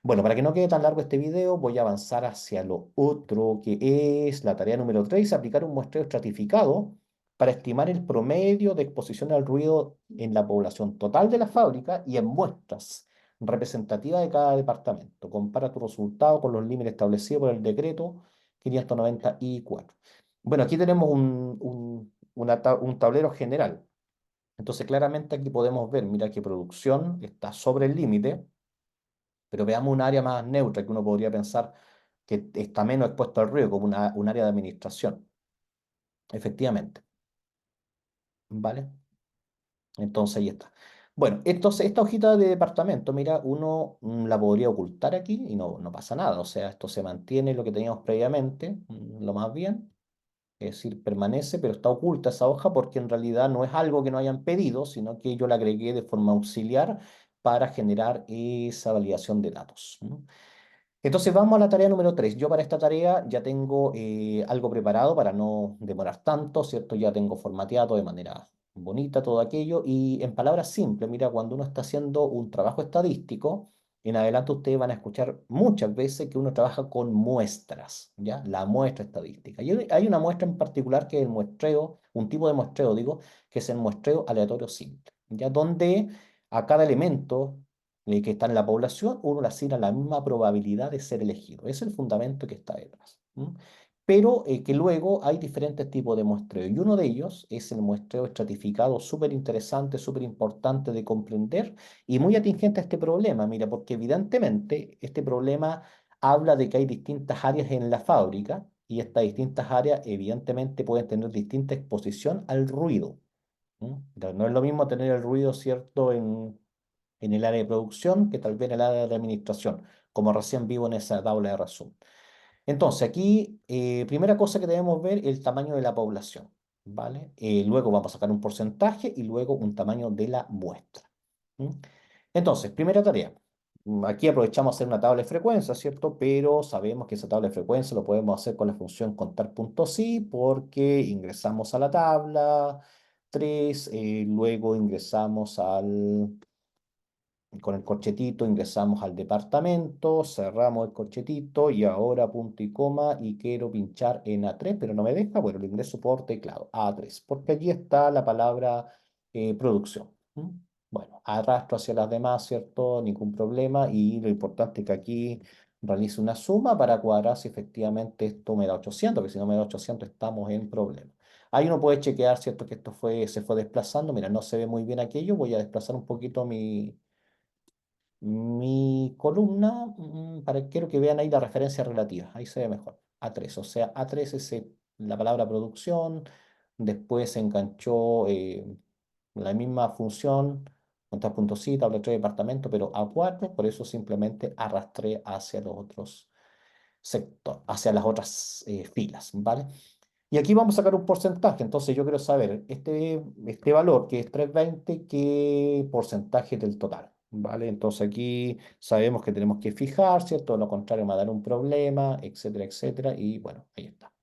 Bueno, para que no quede tan largo este video, voy a avanzar hacia lo otro, que es la tarea número 3: aplicar un muestreo estratificado para estimar el promedio de exposición al ruido en la población total de la fábrica y en muestras representativas de cada departamento. Compara tu resultado con los límites establecidos por el decreto 594. Bueno, aquí tenemos un tablero general. Entonces, claramente aquí podemos ver, mira que producción está sobre el límite, pero veamos un área más neutra que uno podría pensar que está menos expuesto al ruido, como un área de administración. Efectivamente, ¿vale? Entonces ahí está. Bueno, entonces esta hojita de departamento, mira, uno la podría ocultar aquí y no pasa nada. O sea, esto se mantiene lo que teníamos previamente, lo más bien. Es decir, permanece, pero está oculta esa hoja porque en realidad no es algo que no hayan pedido, sino que yo la agregué de forma auxiliar para generar esa validación de datos. ¿No? Entonces vamos a la tarea número 3. Yo para esta tarea ya tengo algo preparado para no demorar tanto, ¿cierto? Ya tengo formateado de manera bonita todo aquello y en palabras simples, mira, cuando uno está haciendo un trabajo estadístico, en adelante ustedes van a escuchar muchas veces que uno trabaja con muestras, ¿ya? La muestra estadística. Y hay una muestra en particular que es el muestreo, un tipo de muestreo, digo, que es el muestreo aleatorio simple, ¿ya? Donde a cada elemento que está en la población, uno le asigna la misma probabilidad de ser elegido. Ese es el fundamento que está detrás. ¿M? Pero que luego hay diferentes tipos de muestreo y uno de ellos es el muestreo estratificado, súper interesante, súper importante de comprender y muy atingente a este problema, mira, porque evidentemente este problema habla de que hay distintas áreas en la fábrica y estas distintas áreas evidentemente pueden tener distinta exposición al ruido. ¿M? No es lo mismo tener el ruido, ¿cierto?, en el área de producción que tal vez en el área de administración, como recién vivo en esa tabla de resumen. Entonces, aquí, primera cosa que debemos ver, el tamaño de la población, ¿vale? Luego vamos a sacar un porcentaje y luego un tamaño de la muestra. ¿Mm? Entonces, primera tarea. Aquí aprovechamos hacer una tabla de frecuencia, ¿cierto? Pero sabemos que esa tabla de frecuencia lo podemos hacer con la función contar.si porque ingresamos a la tabla 3, luego ingresamos con el corchetito ingresamos al departamento, cerramos el corchetito y ahora punto y coma y quiero pinchar en A3, pero no me deja. Bueno, lo ingreso por teclado, A3, porque allí está la palabra producción. ¿Mm? Bueno, arrastro hacia las demás, ¿cierto? Ningún problema y lo importante es que aquí realice una suma para cuadrar si efectivamente esto me da 800, porque si no me da 800 estamos en problema. Ahí uno puede chequear, ¿cierto? Que esto se fue desplazando. Mira, no se ve muy bien aquello. Voy a desplazar un poquito mi columna, para quiero que vean ahí la referencia relativa, ahí se ve mejor. A3, o sea, A3 es la palabra producción, después se enganchó la misma función, contar.si, tabla 3 departamento, pero A4, por eso simplemente arrastré hacia los otros sectores, hacia las otras filas, ¿vale? Y aquí vamos a sacar un porcentaje, entonces yo quiero saber, este valor que es 320, ¿qué porcentaje del total? ¿vale? Entonces aquí sabemos que tenemos que fijar, ¿cierto? Lo contrario me va a dar un problema, etcétera, etcétera, y bueno, ahí está.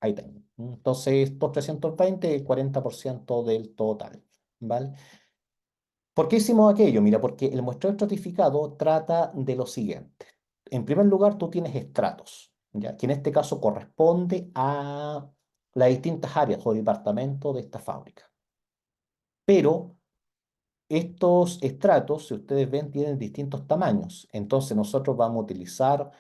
Ahí tengo. Entonces, estos 320 es el 40% del total, ¿vale? ¿Por qué hicimos aquello? Mira, porque el muestreo estratificado trata de lo siguiente. En primer lugar, tú tienes estratos, ¿ya? Que en este caso corresponde a las distintas áreas o departamentos de esta fábrica. Pero estos estratos, si ustedes ven, tienen distintos tamaños. Entonces, nosotros vamos a utilizar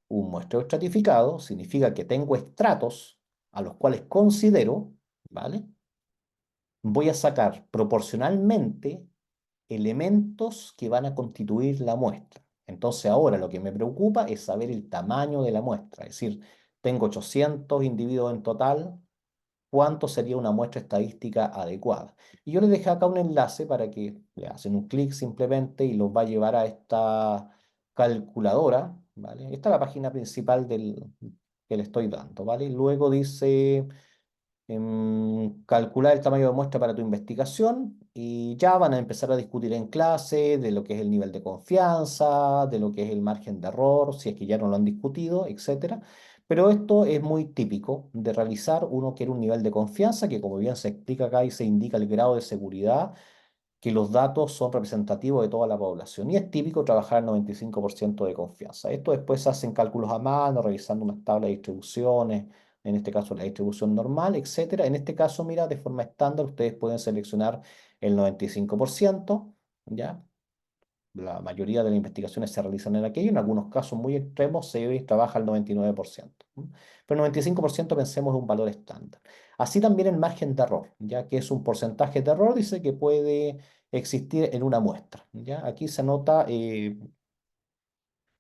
un muestreo estratificado, significa que tengo estratos a los cuales considero, ¿vale? Voy a sacar proporcionalmente elementos que van a constituir la muestra. Entonces ahora lo que me preocupa es saber el tamaño de la muestra. Es decir, tengo 800 individuos en total, ¿cuánto sería una muestra estadística adecuada? Y yo les dejé acá un enlace para que le hacen un clic simplemente y los va a llevar a esta calculadora, ¿vale? Esta es la página principal que le estoy dando, ¿vale? Y luego dice calcular el tamaño de muestra para tu investigación y ya van a empezar a discutir en clase de lo que es el nivel de confianza, de lo que es el margen de error, si es que ya no lo han discutido, etcétera. Pero esto es muy típico de realizar. Uno quiere un nivel de confianza que, como bien se explica acá y se indica el grado de seguridad, que los datos son representativos de toda la población. Y es típico trabajar al 95% de confianza. Esto después se hacen cálculos a mano, revisando unas tablas de distribuciones, en este caso la distribución normal, etcétera. En este caso, mira, de forma estándar, ustedes pueden seleccionar el 95%, ¿ya? La mayoría de las investigaciones se realizan en aquello, en algunos casos muy extremos se trabaja al 99%. ¿M? Pero el 95% pensemos en un valor estándar. Así también el margen de error, ya que es un porcentaje de error, dice que puede existir en una muestra. ¿Ya? Aquí se nota en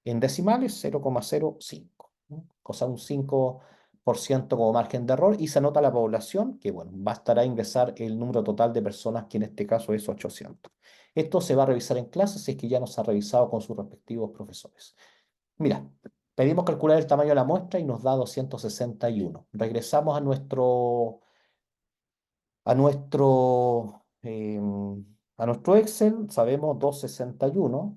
decimales 0,05, ¿no? O sea, un 5% como margen de error y se anota la población, que bueno, bastará ingresar el número total de personas, que en este caso es 800. Esto se va a revisar en clase si es que ya nos ha revisado con sus respectivos profesores. Mira, pedimos calcular el tamaño de la muestra y nos da 261. Regresamos a nuestro Excel, sabemos 261.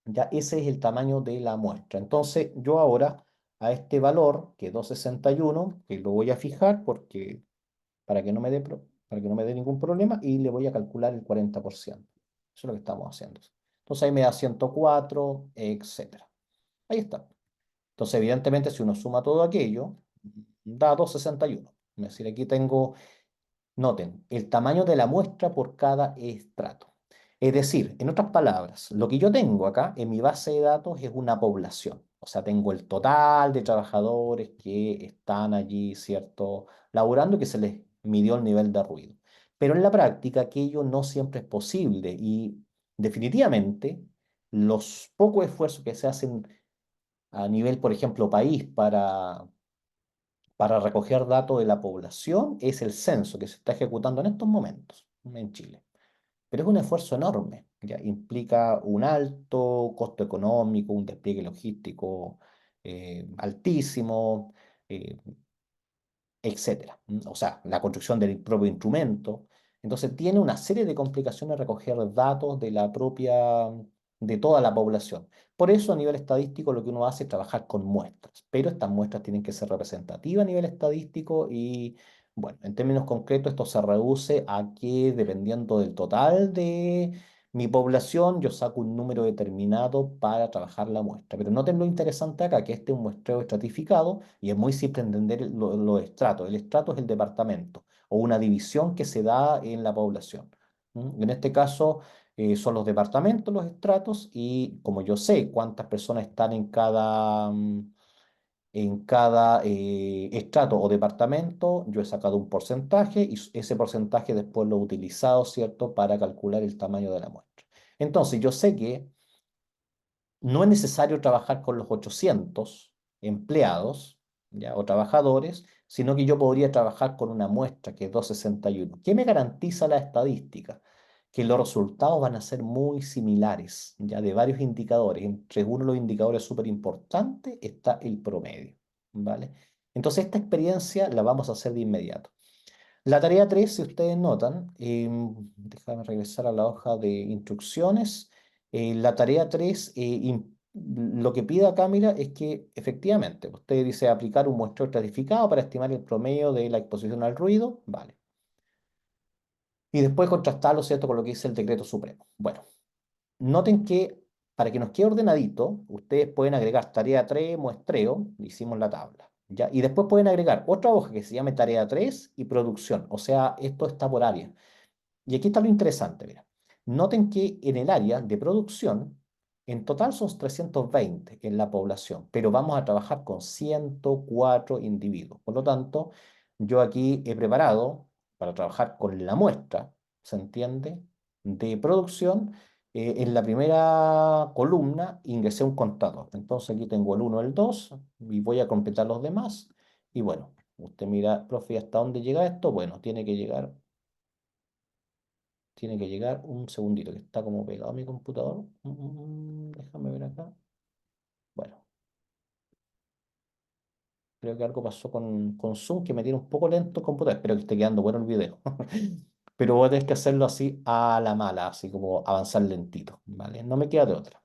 Ya ese es el tamaño de la muestra. Entonces, yo ahora a este valor, que es 261, que lo voy a fijar porque para que no me dé, para que no me dé ningún problema, y le voy a calcular el 40%. Eso es lo que estamos haciendo. Entonces ahí me da 104, etcétera. Ahí está. Entonces, evidentemente, si uno suma todo aquello, da 261. Es decir, aquí tengo. Noten, el tamaño de la muestra por cada estrato. Es decir, en otras palabras, lo que yo tengo acá en mi base de datos es una población. O sea, tengo el total de trabajadores que están allí, ¿cierto? Laborando, que se les midió el nivel de ruido. Pero en la práctica aquello no siempre es posible y definitivamente los pocos esfuerzos que se hacen a nivel, por ejemplo, país para recoger datos de la población es el censo que se está ejecutando en estos momentos en Chile. Pero es un esfuerzo enorme, ya implica un alto costo económico, un despliegue logístico altísimo, eh, etcétera. O sea, la construcción del propio instrumento. Entonces tiene una serie de complicaciones recoger datos de la propia, de toda la población. Por eso a nivel estadístico lo que uno hace es trabajar con muestras, pero estas muestras tienen que ser representativas a nivel estadístico y, bueno, en términos concretos esto se reduce a que dependiendo del total de mi población, yo saco un número determinado para trabajar la muestra. Pero noten lo interesante acá, que este es un muestreo estratificado y es muy simple entender los estratos. El estrato es el departamento o una división que se da en la población. En este caso, son los departamentos, los estratos, y como yo sé cuántas personas están en cada estrato o departamento, yo he sacado un porcentaje y ese porcentaje después lo he utilizado, ¿cierto?, para calcular el tamaño de la muestra. Entonces, yo sé que no es necesario trabajar con los 800 empleados, ¿ya? O trabajadores, sino que yo podría trabajar con una muestra que es 261. ¿Qué me garantiza la estadística? Que los resultados van a ser muy similares, ya de varios indicadores. Entre uno de los indicadores súper importantes está el promedio, ¿vale? Entonces, esta experiencia la vamos a hacer de inmediato. La tarea 3, si ustedes notan, déjame regresar a la hoja de instrucciones. La tarea 3, lo que pide acá, mira, es que efectivamente, usted dice aplicar un muestreo estratificado para estimar el promedio de la exposición al ruido, vale. Y después contrastarlo, ¿cierto?, con lo que dice el decreto supremo. Bueno, noten que para que nos quede ordenadito, ustedes pueden agregar tarea 3 muestreo, hicimos la tabla, ¿ya? Y después pueden agregar otra hoja que se llame tarea 3 y producción, o sea, esto está por área. Y aquí está lo interesante, mira. Noten que en el área de producción, en total son 320 en la población, pero vamos a trabajar con 104 individuos. Por lo tanto, yo aquí he preparado para trabajar con la muestra, ¿se entiende? De producción. En la primera columna ingresé un contador. Entonces aquí tengo el uno, el 2 y voy a completar los demás. Y bueno, usted mira, profe, ¿hasta dónde llega esto? Bueno, tiene que llegar un segundito, que está como pegado a mi computador. Déjame ver acá. Bueno, creo que algo pasó con Zoom que me tiene un poco lento el computador. Espero que esté quedando bueno el video. Pero voy a tener que hacerlo así a la mala, así como avanzar lentito, ¿vale? No me queda de otra.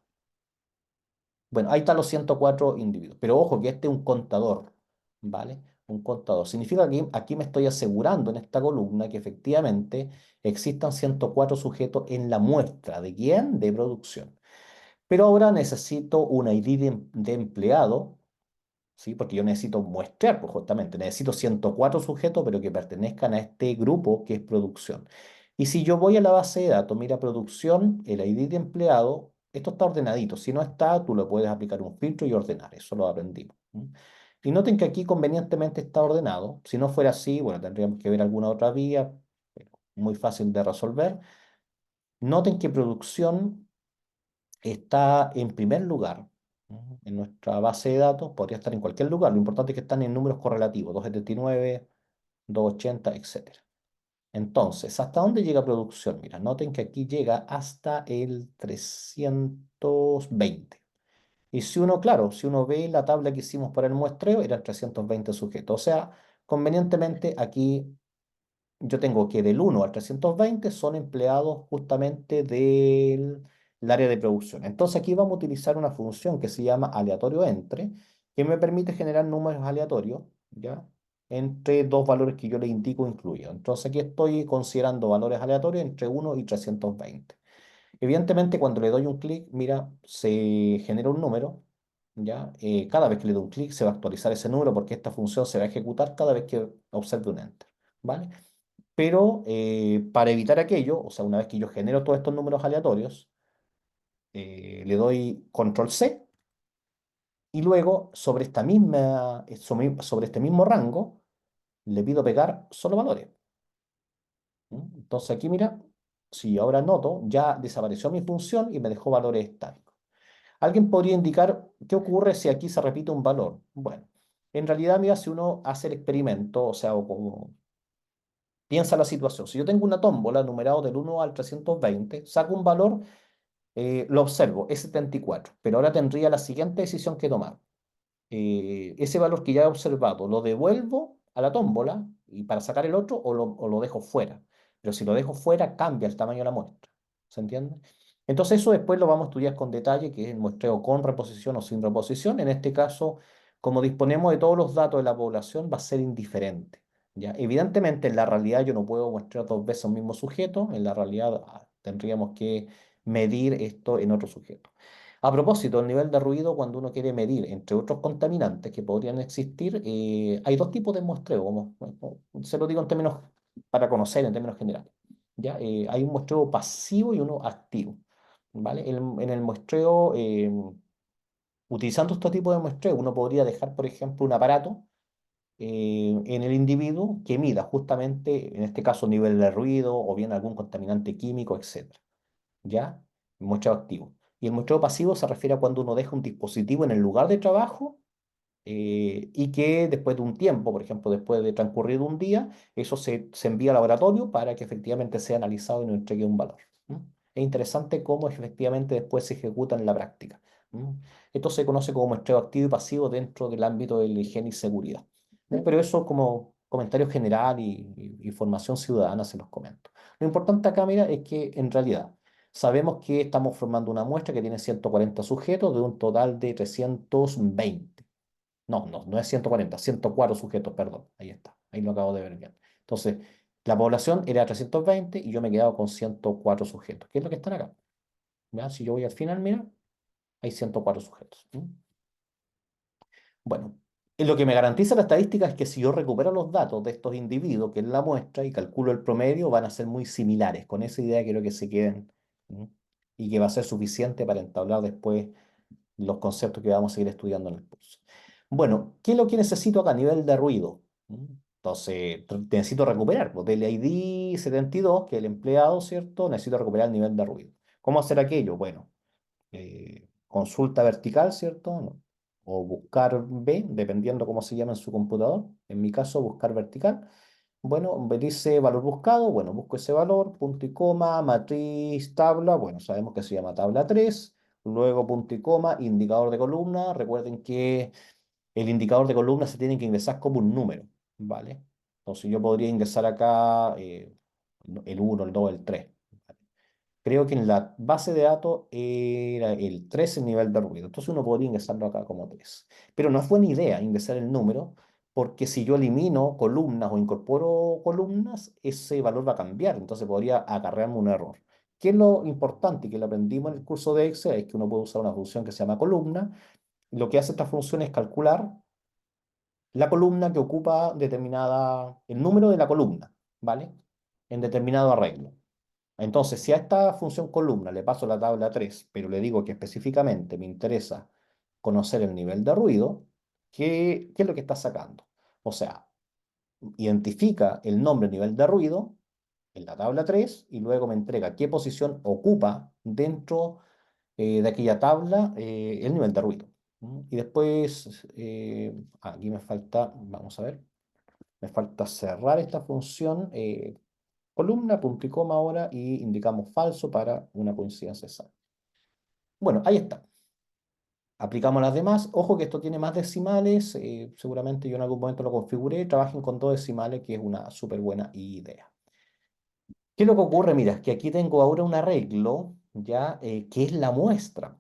Bueno, ahí están los 104 individuos. Pero ojo que este es un contador, ¿vale? Un contador. Significa que aquí me estoy asegurando en esta columna que efectivamente existan 104 sujetos en la muestra. ¿De quién? De producción. Pero ahora necesito un ID de empleado, ¿sí? Porque yo necesito muestrear, pues justamente, necesito 104 sujetos, pero que pertenezcan a este grupo que es producción. Y si yo voy a la base de datos, mira producción, el ID de empleado, esto está ordenadito. Si no está, tú le puedes aplicar un filtro y ordenar. Eso lo aprendimos. Y noten que aquí convenientemente está ordenado. Si no fuera así, bueno, tendríamos que ver alguna otra vía, pero muy fácil de resolver. Noten que producción está en primer lugar, ¿no? En nuestra base de datos, podría estar en cualquier lugar. Lo importante es que están en números correlativos, 279, 280, etcétera. Entonces, ¿hasta dónde llega producción? Mira, noten que aquí llega hasta el 320. Y si uno, claro, si uno ve la tabla que hicimos para el muestreo, eran 320 sujetos. O sea, convenientemente aquí yo tengo que del 1 al 320 son empleados justamente del área de producción. Entonces aquí vamos a utilizar una función que se llama aleatorio entre, que me permite generar números aleatorios, ¿ya? Entre dos valores que yo le indico incluidos. Entonces aquí estoy considerando valores aleatorios entre 1 y 320. Evidentemente, cuando le doy un clic, mira, se genera un número, ¿ya? Cada vez que le doy un clic se va a actualizar ese número porque esta función se va a ejecutar cada vez que observe un enter, ¿vale? Pero para evitar aquello, o sea, una vez que yo genero todos estos números aleatorios, le doy control C y luego sobre este mismo rango le pido pegar solo valores. Entonces aquí mira, si ahora noto, ya desapareció mi función y me dejó valores estáticos. ¿Alguien podría indicar qué ocurre si aquí se repite un valor? Bueno, en realidad, mira, si uno hace el experimento, o sea, o como piensa la situación. Si yo tengo una tómbola numerado del 1 al 320, saco un valor, lo observo, es 74, pero ahora tendría la siguiente decisión que tomar. Ese valor que ya he observado, ¿lo devuelvo a la tómbola y para sacar el otro o lo dejo fuera? Pero si lo dejo fuera, cambia el tamaño de la muestra. ¿Se entiende? Entonces eso después lo vamos a estudiar con detalle, que es el muestreo con reposición o sin reposición. En este caso, como disponemos de todos los datos de la población, va a ser indiferente. ¿Ya? Evidentemente, en la realidad yo no puedo muestrar dos veces un mismo sujeto. En la realidad tendríamos que medir esto en otro sujeto. A propósito, el nivel de ruido, cuando uno quiere medir, entre otros contaminantes que podrían existir, hay dos tipos de muestreo, como se lo digo en términos para conocer, en términos generales. ¿Ya? Hay un muestreo pasivo y uno activo. ¿Vale? En el muestreo, utilizando este tipo de muestreo, uno podría dejar, por ejemplo, un aparato en el individuo que mida justamente, en este caso, nivel de ruido o bien algún contaminante químico, etcétera. ¿Ya? Muestreo activo. Y el muestreo pasivo se refiere a cuando uno deja un dispositivo en el lugar de trabajo y que después de un tiempo, por ejemplo, después de transcurrir un día, eso se envía al laboratorio para que efectivamente sea analizado y nos entregue un valor. Es interesante cómo efectivamente después se ejecuta en la práctica. ¿M? Esto se conoce como muestreo activo y pasivo dentro del ámbito de la higiene y seguridad. Pero eso como comentario general y formación ciudadana se los comento. Lo importante acá, mira, es que en realidad sabemos que estamos formando una muestra que tiene 140 sujetos de un total de 320. No, no, no es 140, 104 sujetos, perdón. Ahí está, ahí lo acabo de ver bien. Entonces, la población era 320 y yo me he quedado con 104 sujetos, que es lo que están acá. ¿Ya? Si yo voy al final, mira, hay 104 sujetos. ¿Mm? Bueno, lo que me garantiza la estadística es que si yo recupero los datos de estos individuos, que es la muestra, y calculo el promedio, van a ser muy similares. Con esa idea quiero que se queden. ¿Mm? Y que va a ser suficiente para entablar después los conceptos que vamos a seguir estudiando en el curso. Bueno, ¿qué es lo que necesito acá a nivel de ruido? ¿Mm? Entonces, necesito recuperar, pues, del ID 72, que es el empleado, ¿cierto? Necesito recuperar el nivel de ruido. ¿Cómo hacer aquello? Bueno, consulta vertical, ¿cierto? ¿No? O buscar B, dependiendo cómo se llama en su computador. En mi caso, buscar vertical. Bueno, me dice valor buscado. Bueno, busco ese valor, punto y coma, matriz, tabla. Bueno, sabemos que se llama tabla 3. Luego punto y coma, indicador de columna. Recuerden que el indicador de columna se tiene que ingresar como un número, ¿vale? Entonces yo podría ingresar acá el uno, el 2, el 3. Creo que en la base de datos era el 3 el nivel de ruido. Entonces uno podría ingresarlo acá como 3. Pero no es buena idea ingresar el número, porque si yo elimino columnas o incorporo columnas, ese valor va a cambiar. Entonces podría acarrearme un error. ¿Qué es lo importante que lo aprendimos en el curso de Excel? Es que uno puede usar una función que se llama columna. Lo que hace esta función es calcular la columna que ocupa determinada, el número de la columna, ¿vale? En determinado arreglo. Entonces, si a esta función columna le paso la tabla 3, pero le digo que específicamente me interesa conocer el nivel de ruido, ¿qué es lo que está sacando? O sea, identifica el nombre nivel de ruido en la tabla 3 y luego me entrega qué posición ocupa dentro de aquella tabla el nivel de ruido. ¿Mm? Y después, aquí me falta, vamos a ver, me falta cerrar esta función. Columna, punto y coma ahora y indicamos falso para una coincidencia exacta. Bueno, ahí está. Aplicamos las demás. Ojo que esto tiene más decimales. Seguramente yo en algún momento lo configuré. Trabajen con dos decimales, que es una súper buena idea. ¿Qué es lo que ocurre? Mira, es que aquí tengo ahora un arreglo, ya, que es la muestra.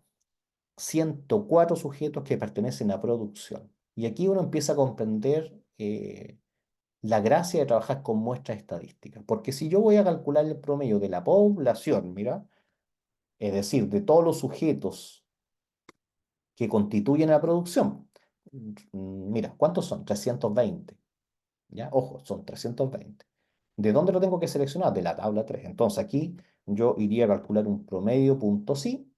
104 sujetos que pertenecen a producción. Y aquí uno empieza a comprender la gracia de trabajar con muestras estadísticas. Porque si yo voy a calcular el promedio de la población, mira, es decir, de todos los sujetos que constituyen la producción. Mira, ¿cuántos son? 320. ¿Ya? Ojo, son 320. ¿De dónde lo tengo que seleccionar? De la tabla 3. Entonces aquí yo iría a calcular un promedio punto sí,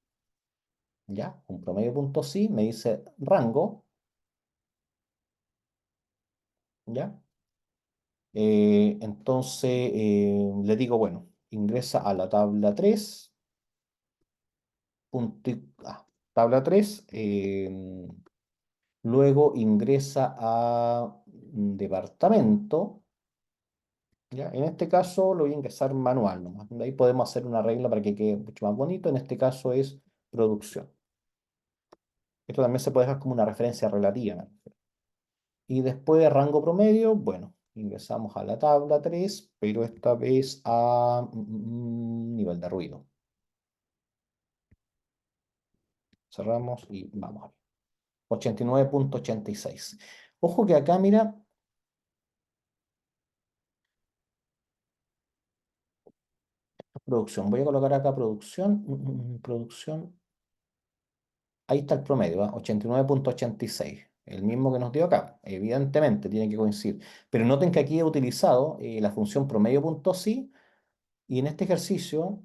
¿ya? Un promedio punto sí me dice rango, ¿ya? Entonces le digo, bueno, ingresa a la tabla 3, tabla 3. Luego ingresa a departamento, ¿ya? En este caso lo voy a ingresar manual nomás. De ahí podemos hacer una regla para que quede mucho más bonito. En este caso es producción. Esto también se puede dejar como una referencia relativa, ¿no? Y después de rango promedio, bueno, ingresamos a la tabla 3, pero esta vez a nivel de ruido. Cerramos y vamos a ver. 89,86. Ojo que acá, mira, producción. Voy a colocar acá producción. Producción. Ahí está el promedio, ¿va? 89,86. El mismo que nos dio acá. Evidentemente tiene que coincidir. Pero noten que aquí he utilizado la función promedio.si y en este ejercicio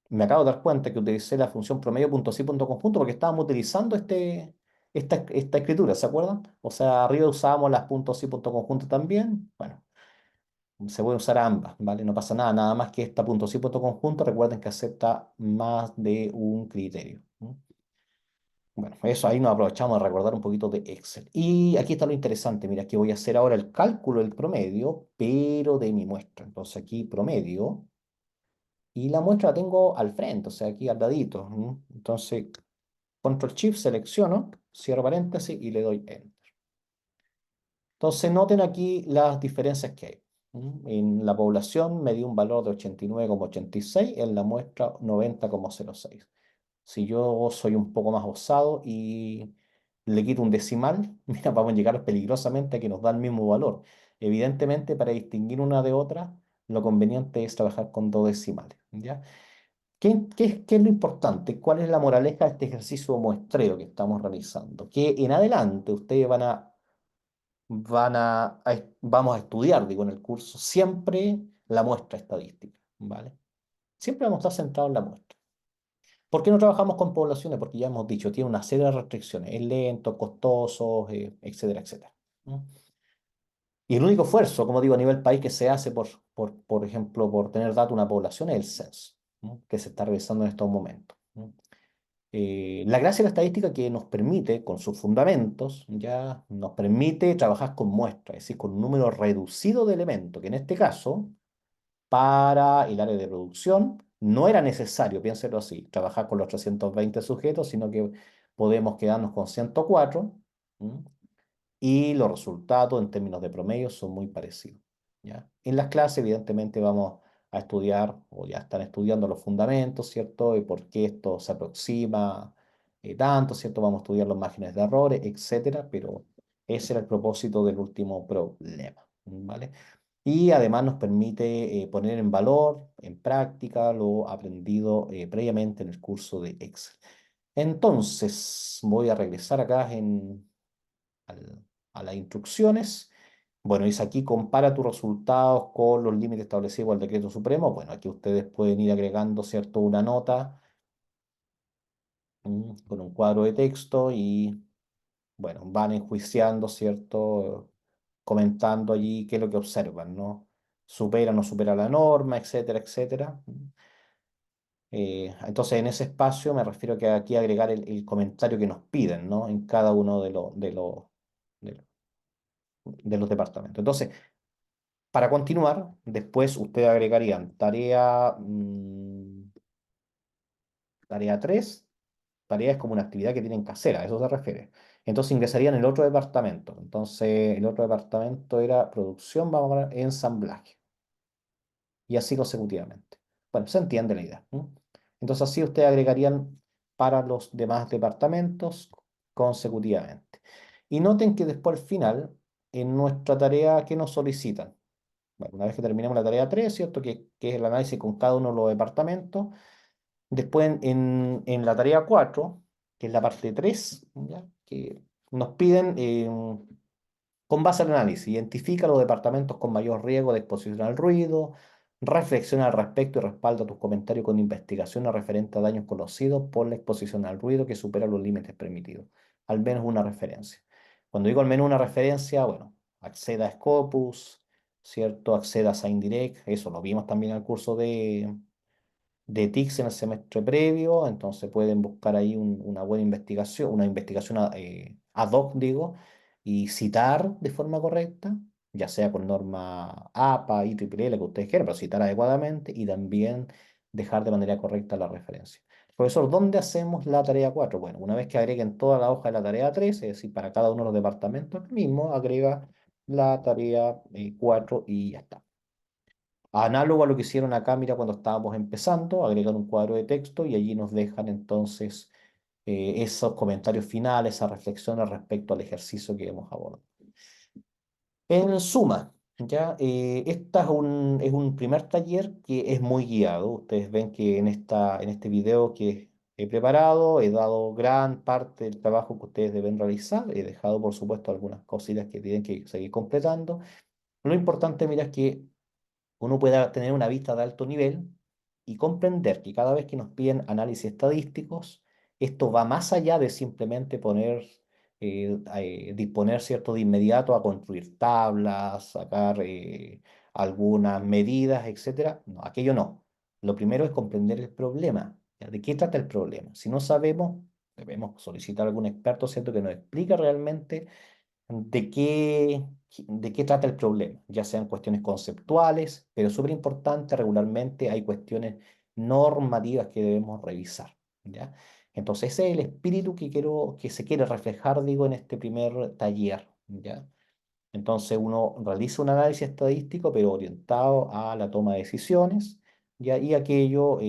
me acabo de dar cuenta que utilicé la función promedio.si.conjunto porque estábamos utilizando esta escritura, ¿se acuerdan? O sea, arriba usábamos las .si.conjunto también. Bueno, se puede usar ambas, ¿vale? No pasa nada, nada más que esta .si.conjunto, recuerden que acepta más de un criterio. ¿Mm? Bueno, eso ahí nos aprovechamos de recordar un poquito de Excel. Y aquí está lo interesante, mira, que voy a hacer ahora el cálculo del promedio, pero de mi muestra. Entonces aquí promedio, y la muestra la tengo al frente, o sea, aquí al ladito. Entonces, Control Shift, selecciono, cierro paréntesis y le doy Enter. Entonces, noten aquí las diferencias que hay. En la población me dio un valor de 89,86, en la muestra 90,06. Si yo soy un poco más osado y le quito un decimal, mira, vamos a llegar peligrosamente a que nos da el mismo valor. Evidentemente, para distinguir una de otra, lo conveniente es trabajar con dos decimales, ¿ya? ¿Qué es lo importante? ¿Cuál es la moraleja de este ejercicio muestreo que estamos realizando? Que en adelante ustedes vamos a estudiar, digo, en el curso, siempre la muestra estadística, ¿vale? Siempre vamos a estar centrados en la muestra. ¿Por qué no trabajamos con poblaciones? Porque ya hemos dicho, tiene una serie de restricciones, es lento, costoso, etcétera, etcétera. ¿No? Y el único esfuerzo, como digo, a nivel país que se hace por ejemplo, por tener dato de una población es el censo, ¿no? Que se está realizando en estos momentos. ¿No? La gracia de la estadística que nos permite, con sus fundamentos, ya nos permite trabajar con muestras, es decir, con un número reducido de elementos, que en este caso, para el área de producción, no era necesario, piénselo así, trabajar con los 320 sujetos, sino que podemos quedarnos con 104. ¿Mm? Y los resultados en términos de promedio son muy parecidos, ¿ya? En las clases, evidentemente, vamos a estudiar, o ya están estudiando los fundamentos, ¿cierto? Y por qué esto se aproxima tanto, ¿cierto? Vamos a estudiar los márgenes de errores, etcétera, pero ese era el propósito del último problema, ¿vale? Y además nos permite poner en valor, en práctica, lo aprendido previamente en el curso de Excel. Entonces, voy a regresar acá al- a las instrucciones. Bueno, dice aquí, compara tus resultados con los límites establecidos por el decreto supremo. Bueno, aquí ustedes pueden ir agregando, ¿cierto?, una nota con un cuadro de texto y, bueno, van enjuiciando, ¿cierto?, comentando allí qué es lo que observan, ¿no? Supera o no supera la norma, etcétera, etcétera. Entonces, en ese espacio me refiero que aquí agregar el comentario que nos piden, ¿no? En cada uno de de los departamentos. Entonces, para continuar, después ustedes agregarían tarea 3. Tarea es como una actividad que tienen que hacer, a eso se refiere. Entonces ingresarían en el otro departamento. Entonces, el otro departamento era producción, vamos a poner ensamblaje. Y así consecutivamente. Bueno, se entiende la idea. ¿No? Entonces, así ustedes agregarían para los demás departamentos consecutivamente. Y noten que después al final, en nuestra tarea, ¿qué nos solicitan? Bueno, una vez que terminemos la tarea 3, ¿cierto? Que es el análisis con cada uno de los departamentos. Después en la tarea 4, que es la parte 3, ¿ya? Que nos piden, con base al análisis, identifica los departamentos con mayor riesgo de exposición al ruido, reflexiona al respecto y respalda tus comentarios con investigaciones referentes a daños conocidos por la exposición al ruido que supera los límites permitidos. Al menos una referencia. Cuando digo al menos una referencia, bueno, acceda a Scopus, ¿cierto? Acceda a SignDirect, eso lo vimos también en el curso de TICS en el semestre previo, entonces pueden buscar ahí una buena investigación, una investigación ad hoc, digo, y citar de forma correcta, ya sea con norma APA, IEEE, la que ustedes quieran, pero citar adecuadamente y también dejar de manera correcta la referencia. Profesor, ¿dónde hacemos la tarea 4? Bueno, una vez que agreguen toda la hoja de la tarea 3, es decir, para cada uno de los departamentos, mismo agrega la tarea 4 y ya está. Análogo a lo que hicieron acá, mira, cuando estábamos empezando, agregan un cuadro de texto y allí nos dejan entonces esos comentarios finales, esas reflexiones respecto al ejercicio que hemos abordado. En suma, ya, esta es un primer taller que es muy guiado. Ustedes ven que en este video que he preparado he dado gran parte del trabajo que ustedes deben realizar. He dejado, por supuesto, algunas cosillas que tienen que seguir completando. Lo importante, mira, es que uno pueda tener una vista de alto nivel y comprender que cada vez que nos piden análisis estadísticos, esto va más allá de simplemente disponer, ¿cierto?, de inmediato a construir tablas, sacar algunas medidas, etcétera. No, aquello no. Lo primero es comprender el problema. ¿Ya? ¿De qué trata el problema? Si no sabemos, debemos solicitar a algún experto, ¿cierto?, que nos explique realmente de qué trata el problema, ya sean cuestiones conceptuales, pero súper importante, regularmente hay cuestiones normativas que debemos revisar, ¿ya? Entonces ese es el espíritu que se quiere reflejar, digo, en este primer taller, ¿ya? Entonces uno realiza un análisis estadístico, pero orientado a la toma de decisiones, y ahí aquello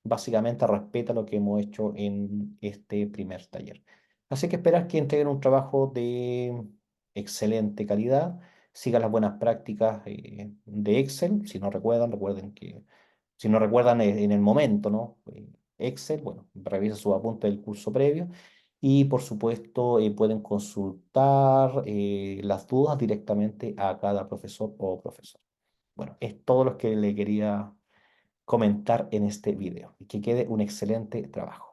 básicamente respeta lo que hemos hecho en este primer taller. Así que esperar que entreguen un trabajo de excelente calidad, sigan las buenas prácticas de Excel. Si no recuerdan, recuerden que, si no recuerdan en el momento, ¿no? Excel, bueno, revisen sus apuntes del curso previo. Y por supuesto, pueden consultar las dudas directamente a cada profesor o profesor. Bueno, es todo lo que le quería comentar en este video. Y que quede un excelente trabajo.